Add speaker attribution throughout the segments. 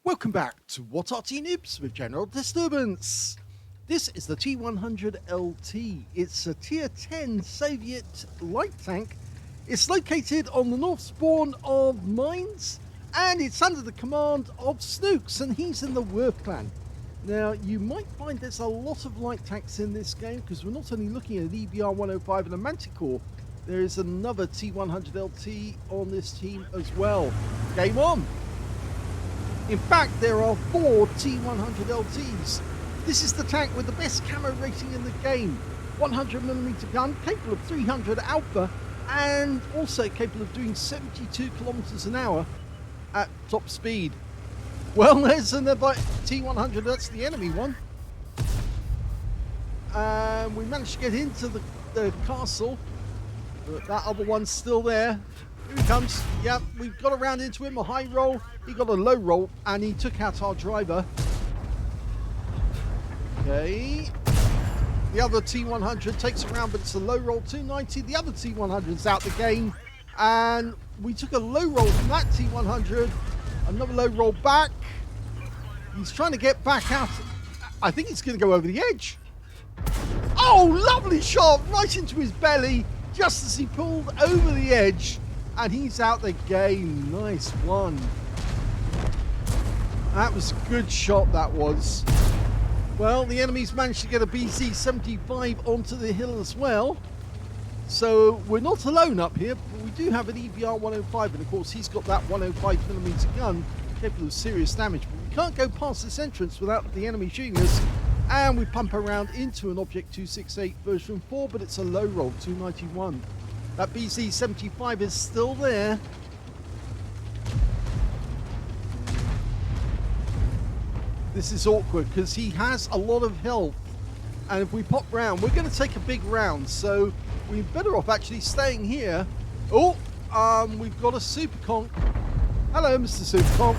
Speaker 1: Welcome back to What Arty Noobs with General Disturbance. This is the T-100 LT. It's a Tier 10 Soviet light tank. It's located on the north spawn of Mines, and it's under the command of Sn0KS, and he's in the Werf clan. Now, you might find there's a lot of light tanks in this game, because we're not only looking at an EBR-105 and a Manticore, there is another T-100 LT on this team as well. Game on! In fact, there are 4 T-100 LTs. This is the tank with the best camo rating in the game. 100mm gun, capable of 300 alpha, and also capable of doing 72 kilometers an hour at top speed. Well, there's another T-100, that's the enemy one. We managed to get into the castle, but that other one's still there. Here he comes. Yep, we got around into him, a high roll. He got a low roll, and he took out our driver. Okay. The other T-100 takes around, but it's a low roll, 290. The other T-100's out the game, and we took a low roll from that T-100. Another low roll back. He's trying to get back out. I think he's going to go over the edge. Oh, lovely shot right into his belly, just as he pulled over the edge. And he's out the game. Nice one. That was a good shot, that was. Well, the enemies managed to get a BZ-75 onto the hill as well. So we're not alone up here, but we do have an EBR-105, and of course he's got that 105mm gun capable of serious damage. But we can't go past this entrance without the enemy shooting us. And we pump around into an Object 268 version 4, but it's a low roll, 291. That BZ-75 is still there. This is awkward because he has a lot of health, and if we pop round, we're going to take a big round, so we're better off actually staying here. Oh, we've got a Super Conk. Hello, Mr. Super Conk.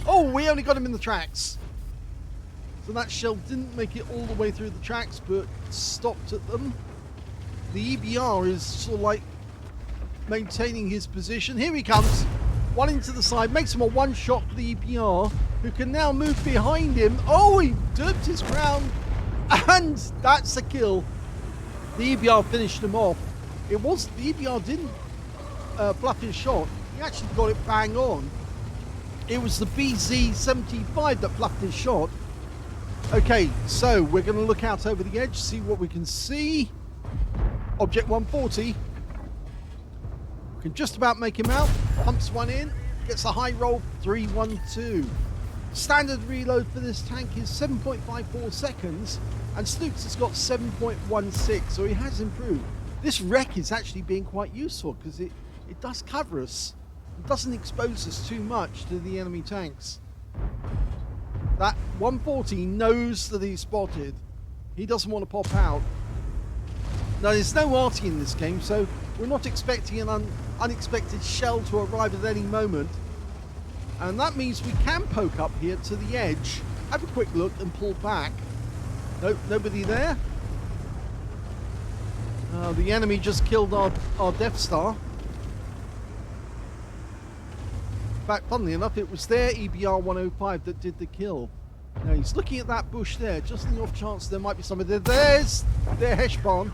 Speaker 1: Oh, we only got him in the tracks. So that shell didn't make it all the way through the tracks, but stopped at them. The EBR is sort of like maintaining his position. Here he comes. One into the side. Makes him a one-shot for the EBR, who can now move behind him. Oh, he dipped his ground. And that's a kill. The EBR finished him off. It was, the EBR didn't bluff his shot. He actually got it bang on. It was the BZ-75 that bluffed his shot. Okay, so we're going to look out over the edge, see what we can see. Object 140. We can just about make him out. Pumps one in. Gets a high roll, 312. Standard reload for this tank is 7.54 seconds. And Sn0KS has got 7.16, so he has improved. This wreck is actually being quite useful because it does cover us. It doesn't expose us too much to the enemy tanks. That 140 knows that he's spotted. He doesn't want to pop out. Now, there's no Arty in this game, so we're not expecting an unexpected shell to arrive at any moment. And that means we can poke up here to the edge, have a quick look and pull back. Nope, nobody there. The enemy just killed our Death Star. In fact, funnily enough, it was their EBR-105 that did the kill. Now, he's looking at that bush there, just in the off chance there might be somebody there. There's their Heshbon.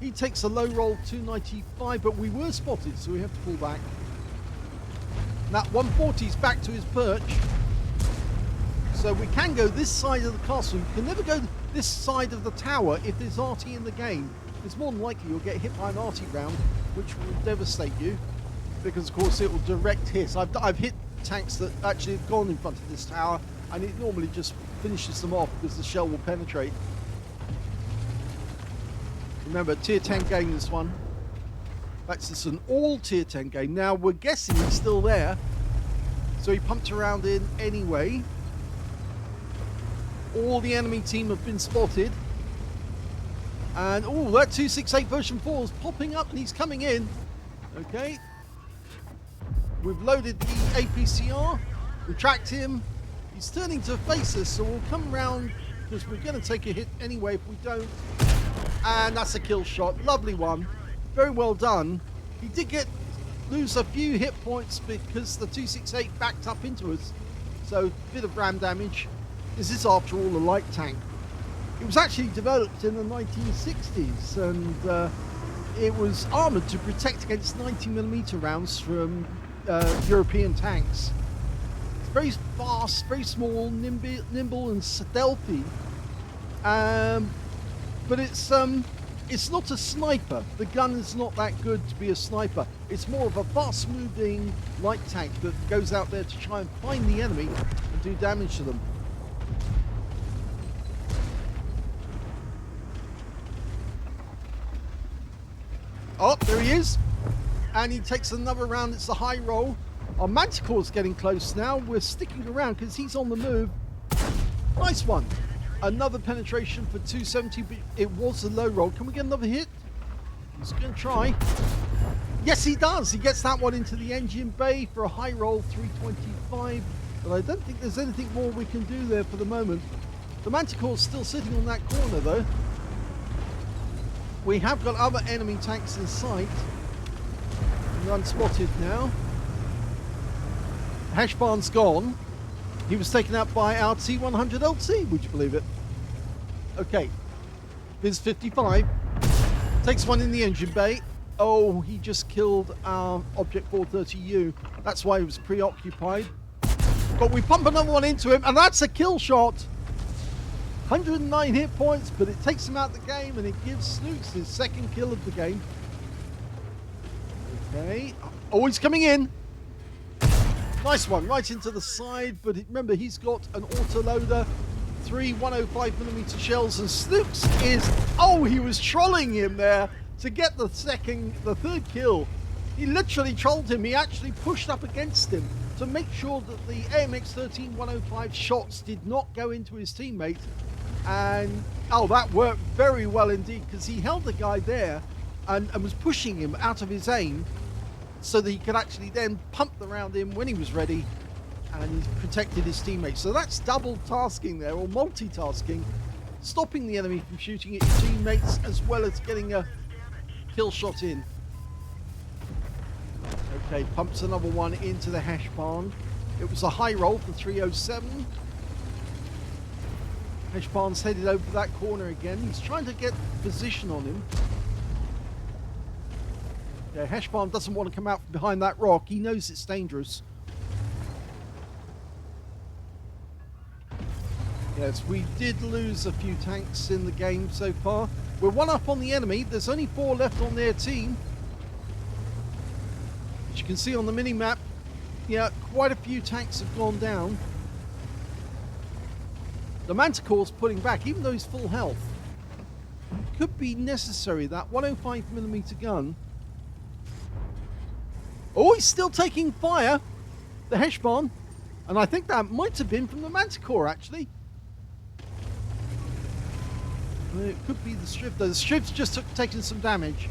Speaker 1: He takes a low roll, 295, but we were spotted, so we have to pull back. And that 140's back to his perch. So we can go this side of the castle. You can never go this side of the tower if there's Arty in the game. It's more than likely you'll get hit by an Arty round, which will devastate you. Because, of course, it will direct hit. I've hit tanks that actually have gone in front of this tower, and it normally just finishes them off because the shell will penetrate. Remember, tier 10 game, this one. That's just an all tier 10 game. Now, we're guessing he's still there. So he pumped around in anyway. All the enemy team have been spotted. And, oh, that 268 version 4 is popping up and he's coming in. Okay. We've loaded the APCR. We tracked him. He's turning to face us, so we'll come around because we're going to take a hit anyway if we don't. And that's a kill shot. Lovely one. Very well done. He did lose a few hit points because the 268 backed up into us. So, a bit of ram damage. This is, after all, a light tank. It was actually developed in the 1960s, and it was armoured to protect against 90mm rounds from European tanks. It's very fast, very small, nimble and stealthy. But it's not a sniper. The gun is not that good to be a sniper. It's more of a fast-moving light tank that goes out there to try and find the enemy and do damage to them. Oh, there he is. And he takes another round. It's a high roll. Our Manticore's getting close now. We're sticking around because he's on the move. Nice one. Another penetration for 270, but it was a low roll. Can we get another hit? He's going to try. Yes, he does. He gets that one into the engine bay for a high roll, 325. But I don't think there's anything more we can do there for the moment. The Manticore's still sitting on that corner, though. We have got other enemy tanks in sight. Unspotted now. Hashbarn's gone. He was taken out by our T-100 LT, would you believe it? Okay. Biz 55. Takes one in the engine bay. Oh, he just killed our Object 430U. That's why he was preoccupied. But we pump another one into him, and that's a kill shot. 109 hit points, but it takes him out of the game, and it gives Snooks his second kill of the game. Okay. Oh, he's coming in. Nice one, right into the side, but remember, he's got an autoloader, 3 105mm shells, and Snooks is... Oh, he was trolling him there to get the third kill. He literally trolled him. He actually pushed up against him to make sure that the AMX-13 105 shots did not go into his teammate. And, oh, that worked very well indeed, because he held the guy there and was pushing him out of his aim so that he could actually then pump the round in when he was ready, and he's protected his teammates. So that's double tasking there, or multitasking, stopping the enemy from shooting at your teammates as well as getting a kill shot in. Okay, pumps another one into the hash barn. It was a high roll for 307. Hash barn's headed over that corner again. He's trying to get position on him. Yeah, Hashbarn doesn't want to come out from behind that rock. He knows it's dangerous. Yes, we did lose a few tanks in the game so far. We're one up on the enemy. There's only 4 left on their team. As you can see on the mini-map, yeah, quite a few tanks have gone down. The Manticore's pulling back, even though he's full health. Could be necessary, that 105mm gun. Oh, he's still taking fire, the Heshbarn. And I think that might have been from the Manticore, actually. It could be the Striv, though. The Striv's just taken some damage.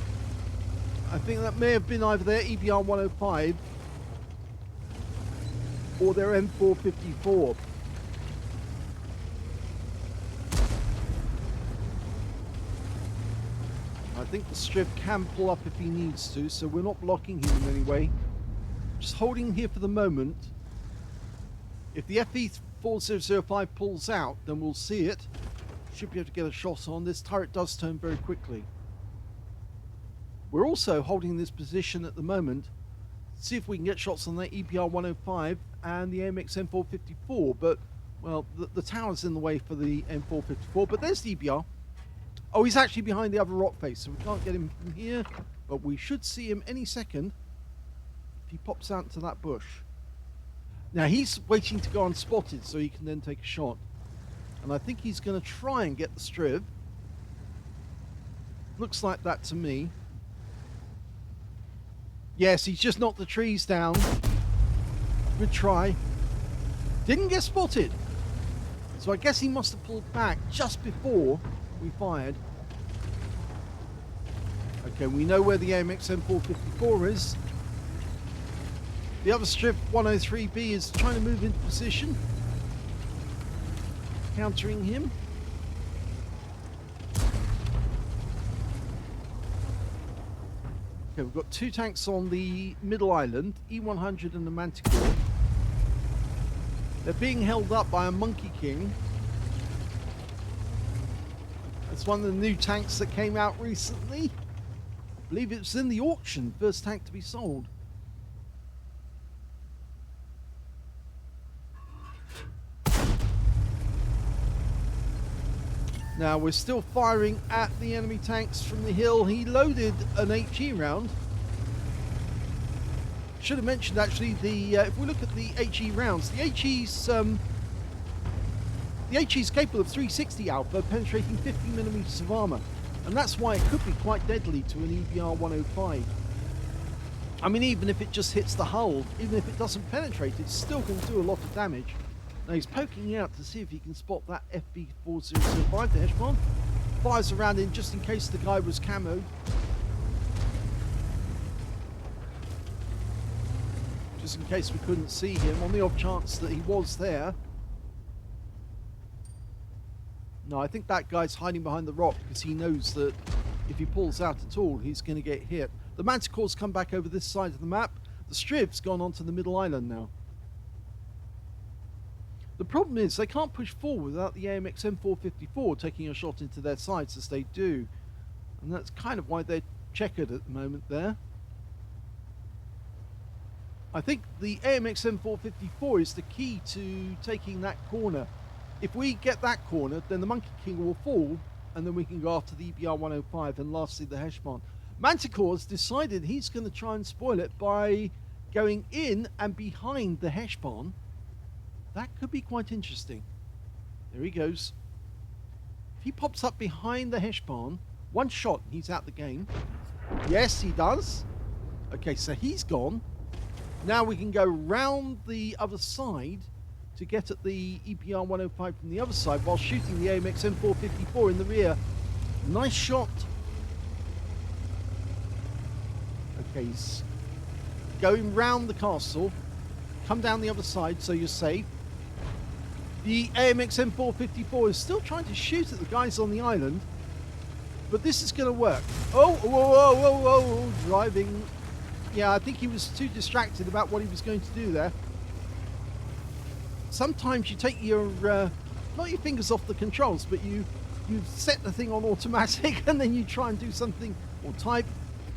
Speaker 1: I think that may have been either their EBR 105 or their M454. I think the Striv can pull up if he needs to, so we're not blocking him in any way. Just holding here for the moment. If the FE4005 pulls out, then we'll see it. Should be able to get a shot on. This turret does turn very quickly. We're also holding this position at the moment. See if we can get shots on the EBR 105 and the AMX M454, but, well, the tower's in the way for the M454, but there's the EBR. Oh, he's actually behind the other rock face, so we can't get him from here, but we should see him any second if he pops out into that bush. Now, he's waiting to go unspotted so he can then take a shot. And I think he's going to try and get the Striv. Looks like that to me. Yes, he's just knocked the trees down. Good try. Didn't get spotted. So I guess he must have pulled back just before we fired. Okay, we know where the AMX M454 is. The other Striv 103B is trying to move into position. Countering him. Okay, we've got 2 tanks on the middle island, E100 and the Manticore. They're being held up by a Monkey King. It's one of the new tanks that came out recently. I believe it was in the auction, first tank to be sold. Now we're still firing at the enemy tanks from the hill. He loaded an HE round. Should have mentioned actually if we look at the HE rounds, the HE's capable of 360 alpha, penetrating 50 millimeters of armor, and that's why it could be quite deadly to an EBR 105. I mean, even if it just hits the hull, even if it doesn't penetrate, it's still going to do a lot of damage. Now he's poking out to see if he can spot that FB4005, the Heshbon. Fires around in just in case the guy was camoed. Just in case we couldn't see him, on the off chance that he was there. No, I think that guy's hiding behind the rock because he knows that if he pulls out at all, he's going to get hit. The Manticore's come back over this side of the map. The Striv's gone onto the middle island now. The problem is they can't push forward without the AMX M454 taking a shot into their sides as they do. And that's kind of why they're checkered at the moment there. I think the AMX M454 is the key to taking that corner. If we get that corner, then the Monkey King will fall, and then we can go after the EBR 105 and lastly the Heshbon. Manticore's decided he's going to try and spoil it by going in and behind the Heshbon. That could be quite interesting. There he goes. If he pops up behind the Heshbon, one shot and he's out the game. Yes, he does. Okay, so he's gone. Now we can go round the other side to get at the EPR 105 from the other side while shooting the AMX M454 in the rear. Nice shot. Okay, he's going round the castle. Come down the other side so you're safe. The AMX M454 is still trying to shoot at the guys on the island, but this is going to work. Oh, whoa, whoa, whoa, whoa, driving. Yeah, I think he was too distracted about what he was going to do there. Sometimes you take your, not your fingers off the controls, but you set the thing on automatic and then you try and do something or type,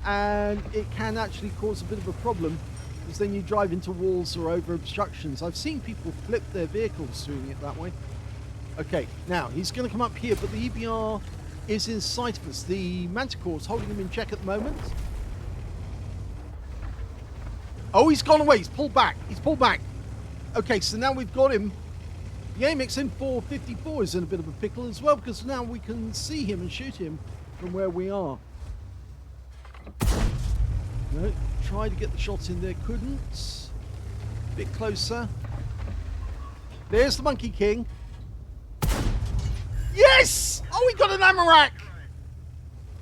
Speaker 1: and it can actually cause a bit of a problem because then you drive into walls or over obstructions. I've seen people flip their vehicles doing it that way. Okay, now he's going to come up here, but the EBR is in sight of us. The Manticore's holding him in check at the moment. Oh, he's gone away. He's pulled back. He's pulled back. Okay, so now we've got him. The AMX M454 is in a bit of a pickle as well because now we can see him and shoot him from where we are. No, tried to get the shots in there, couldn't. Bit closer. There's the Monkey King. Yes! Oh, he got an Amarak!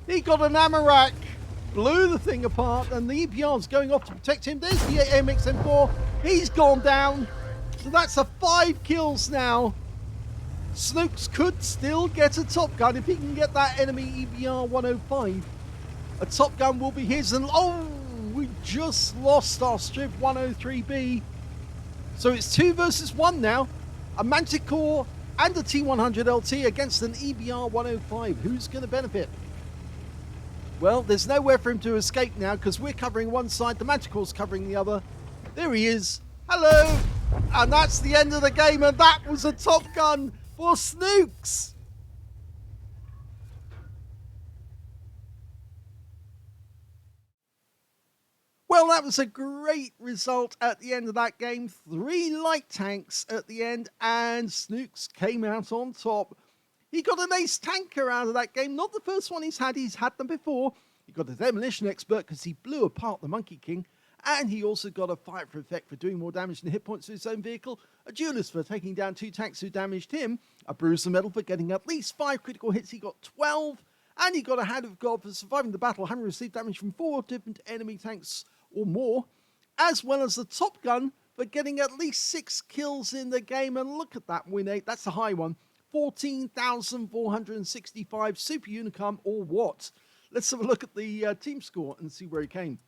Speaker 1: He got an Amarak! Blew the thing apart, and the EPR's going off to protect him. There's the AMX M4. He's gone down. So that's a 5 kills now. Snooks could still get a Top Gun if he can get that enemy EBR 105. A Top Gun will be his, and oh, we just lost our Strip 103B. So it's 2 versus 1 now. A Manticore and a T-100 LT against an EBR 105. Who's going to benefit? Well, there's nowhere for him to escape now because we're covering one side, the Manticore's covering the other. There he is. Hello! And that's the end of the game, and that was a Top Gun for Snooks! Well, that was a great result at the end of that game. 3 light tanks at the end, and Snooks came out on top. He got an ace tanker out of that game. Not the first one he's had them before. He got a demolition expert because he blew apart the Monkey King. And he also got a fight for effect for doing more damage than hit points to his own vehicle. A duelist for taking down 2 tanks who damaged him. A bruiser medal for getting at least 5 critical hits. He got 12. And he got a Hand of God for surviving the battle, having received damage from 4 different enemy tanks or more. As well as the Top Gun for getting at least 6 kills in the game. And look at that win rate. That's a high one. 14,465 Super Unicum or what? Let's have a look at the team score and see where he came.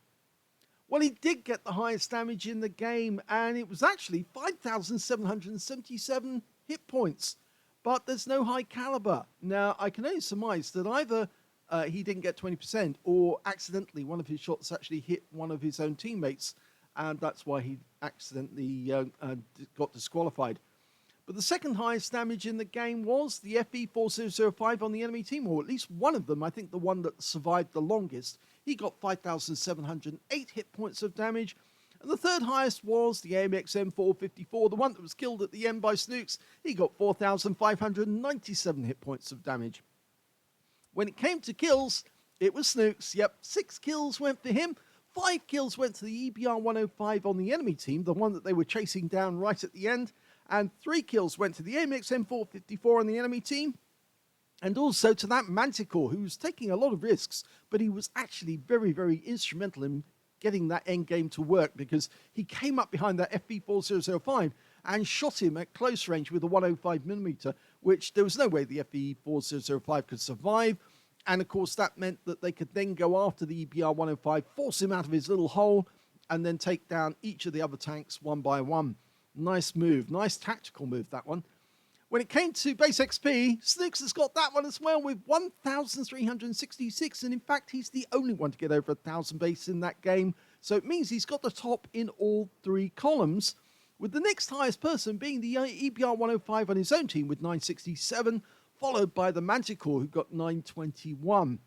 Speaker 1: Well, he did get the highest damage in the game, and it was actually 5,777 hit points. But there's no high caliber. Now, I can only surmise that either he didn't get 20%, or accidentally one of his shots actually hit one of his own teammates, and that's why he accidentally got disqualified. But the second highest damage in the game was the FE4005 on the enemy team, or at least one of them, I think the one that survived the longest. He got 5,708 hit points of damage. And the third highest was the AMX M454, the one that was killed at the end by Snooks. He got 4,597 hit points of damage. When it came to kills, it was Snooks. Yep, 6 kills went for him. 5 kills went to the EBR-105 on the enemy team, the one that they were chasing down right at the end. And 3 kills went to the AMX M454 on the enemy team. And also to that Manticore, who was taking a lot of risks, but he was actually very, very instrumental in getting that end game to work, because he came up behind that FE4005 and shot him at close range with a 105mm, which there was no way the FE4005 could survive. And of course, that meant that they could then go after the EBR-105, force him out of his little hole, and then take down each of the other tanks one by one. Nice move, nice tactical move, that one. When it came to base XP, Snooks has got that one as well with 1,366, and in fact, he's the only one to get over 1,000 base in that game, so it means he's got the top in all 3 columns, with the next highest person being the EBR-105 on his own team with 967, followed by the Manticore, who got 921.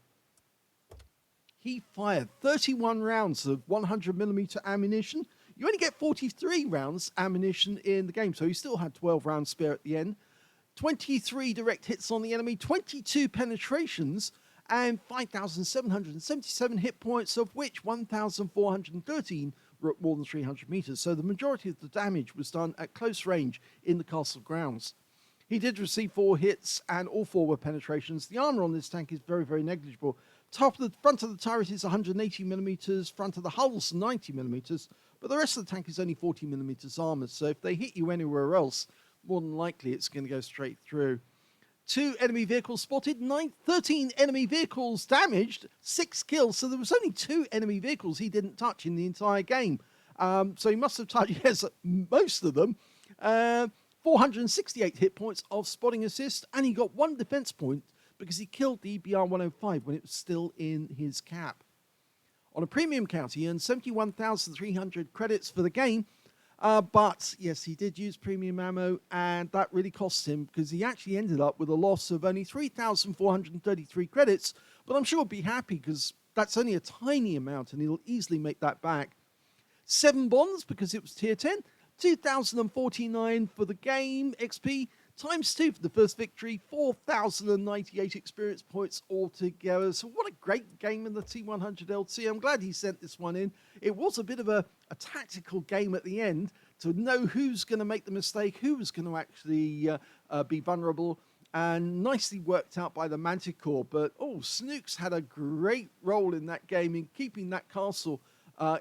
Speaker 1: He fired 31 rounds of 100mm ammunition. You only get 43 rounds ammunition in the game, so he still had 12 rounds spare at the end. 23 direct hits on the enemy, 22 penetrations, and 5,777 hit points, of which 1,413 were at more than 300 meters. So the majority of the damage was done at close range in the castle grounds. He did receive 4 hits, and all 4 were penetrations. The armor on this tank is very, very negligible. Front of the turret is 180mm, front of the hull's 90mm, but the rest of the tank is only 40mm armor, so if they hit you anywhere else, more than likely it's going to go straight through. 2 enemy vehicles spotted, 13 enemy vehicles damaged, 6 kills, so there was only 2 enemy vehicles he didn't touch in the entire game. So he must have touched, yes, most of them. 468 hit points of spotting assist, and he got 1 defense point because he killed the EBR-105 when it was still in his cap. On a premium count, he earned 71,300 credits for the game, but yes, he did use premium ammo, and that really cost him because he actually ended up with a loss of only 3,433 credits, but I'm sure he'll be happy because that's only a tiny amount and he'll easily make that back. 7 bonds because it was tier 10, 2,049 for the game XP, times 2 for the first victory, 4,098 experience points altogether. So what a great game in the T-100 LT. I'm glad he sent this one in. It was a bit of a tactical game at the end to know who's going to make the mistake, who was going to actually be vulnerable, and nicely worked out by the Manticore. But, Snooks had a great role in that game in keeping that castle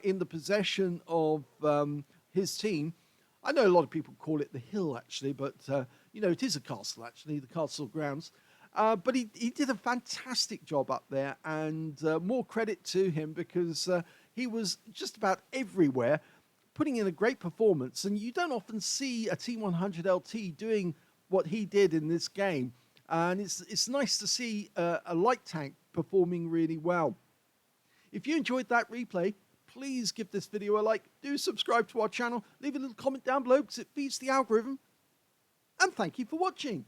Speaker 1: in the possession of his team. I know a lot of people call it the hill, actually, but, it is a castle, actually, the castle grounds. But he did a fantastic job up there, and more credit to him because he was just about everywhere, putting in a great performance. And you don't often see a T-100 LT doing what he did in this game. And it's nice to see a light tank performing really well. If you enjoyed that replay, please give this video a like, do subscribe to our channel, leave a little comment down below because it feeds the algorithm, and thank you for watching.